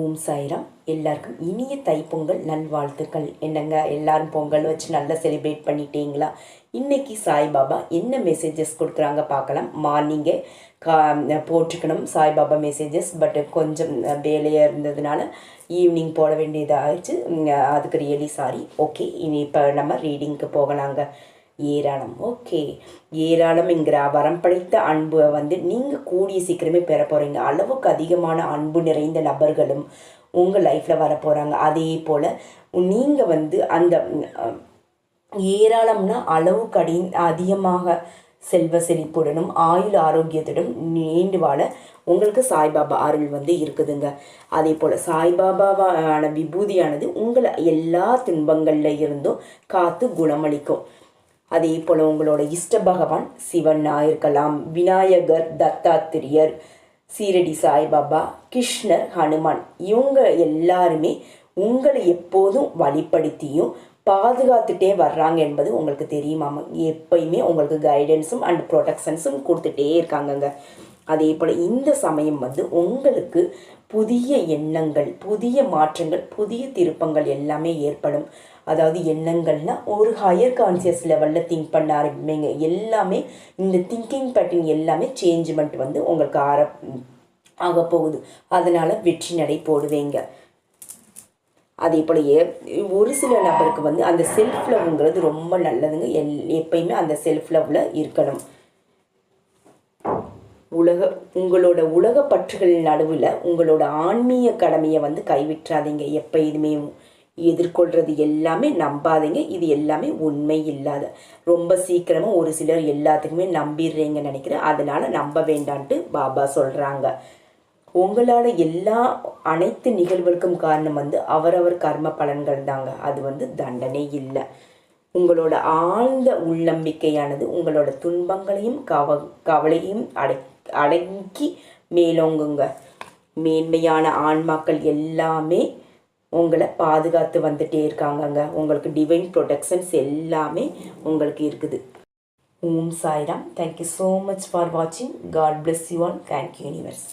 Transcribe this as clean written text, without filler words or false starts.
ஓம் சாய்ராம். எல்லாருக்கும் இனிய தைப்பொங்கல் நல்வாழ்த்துக்கள். என்னங்க எல்லாரும் பொங்கல் வச்சு நல்லா செலிப்ரேட் பண்ணிட்டீங்களா? இன்னைக்கு சாய்பாபா என்ன மெசேஜஸ் கொடுக்குறாங்க பார்க்கலாம். மார்னிங்கே போட்டுக்கணும் சாய்பாபா மெசேஜஸ், பட் கொஞ்சம் வேலையாக இருந்ததுனால ஈவினிங் போட வேண்டியதாகிடுச்சு. அதுக்கு ரியலி சாரி. ஓகே, இனி இப்போ நம்ம ரீடிங்க்கு போகலாங்க. ஏராளம். ஓகே, ஏராளம்ங்கிற வரம் படைத்த அன்பை நீங்கள் கூடிய சீக்கிரமே பெற போகிறீங்க. அளவுக்கு அதிகமான அன்பு நிறைந்த நபர்களும் உங்கள் லைஃப்பில் வர போகிறாங்க. அதே போல் நீங்கள் அந்த ஏராளம்னா அளவுக்கு அதிகமாக செல்வ செழிப்புடனும் ஆயுள் ஆரோக்கியத்துடன் நீண்டு வாழ உங்களுக்கு சாய்பாபா அருள் இருக்குதுங்க. அதே போல் சாய்பாபாவான விபூதியானது உங்களை எல்லா துன்பங்களில் இருந்தும் காத்து குணமளிக்கும். அதே போல் உங்களோட இஷ்ட பகவான் சிவனாக இருக்கலாம், விநாயகர், தத்தாத்திரியர், சீரடி சாய்பாபா, கிருஷ்ணர், ஹனுமான், இவங்க எல்லாருமே உங்களை எப்போதும் வழிப்படுத்தியும் பாதுகாத்துட்டே வர்றாங்க என்பது உங்களுக்கு தெரியுமாமா. எப்பயுமே உங்களுக்கு கைடன்ஸும் அண்ட் ப்ரொடெக்ஷன்ஸும் கொடுத்துட்டே இருக்காங்கங்க. அதே போல் இந்த சமயம் உங்களுக்கு புதிய எண்ணங்கள், புதிய மாற்றங்கள், புதிய திருப்பங்கள் எல்லாமே ஏற்படும். அதாவது எண்ணங்கள்னா ஒரு ஹையர் கான்சியஸ் லெவலில் திங்க் பண்ண ஆரம்பிங்க. எல்லாமே இந்த திங்கிங் பேட்டர்ன் எல்லாமே சேஞ்ச்மெண்ட் உங்களுக்கு ஆக போகுது. அதனால் வெற்றி நடை போடுவீங்க. அதே போல் ஒரு சில நபருக்கு அந்த செல்ஃப் லவ்ங்கிறது ரொம்ப நல்லதுங்க. எப்பயுமே அந்த செல்ஃப் லவ்வில் இருக்கணும். உங்களோட உலக பற்றுகள் நடுவில் உங்களோட ஆன்மீக கடமையை கைவிட்டுறாதீங்க. எப்பயுமே எதிர்கொள்கிறது எல்லாமே நம்பாதீங்க. இது எல்லாமே உண்மை இல்லாத. ரொம்ப சீக்கிரமாக ஒரு சிலர் எல்லாத்துக்குமே நம்பிடுறீங்கன்னு நினைக்கிறேன். அதனால் நம்ப வேண்டான்ட்டு பாபா சொல்கிறாங்க. உங்களால் அனைத்து நிகழ்வுகளுக்கும் காரணம் அவரவர் கர்ம பலன்கள் தாங்க. அது தண்டனை இல்லை. உங்களோட ஆழ்ந்த உள்ளம்பிக்கையானது உங்களோட துன்பங்களையும் கவலையும் அடக்கி மேலோங்குங்க. மேன்மையான ஆன்மாக்கள் எல்லாமே உங்களை பாதுகாத்து வந்துட்டே இருக்காங்கங்க. உங்களுக்கு டிவைன் ப்ரொடெக்ஷன்ஸ் எல்லாமே உங்களுக்கு இருக்குது. Om Sairam. Thank you so much for வாட்சிங். God bless you all. Thank you universe.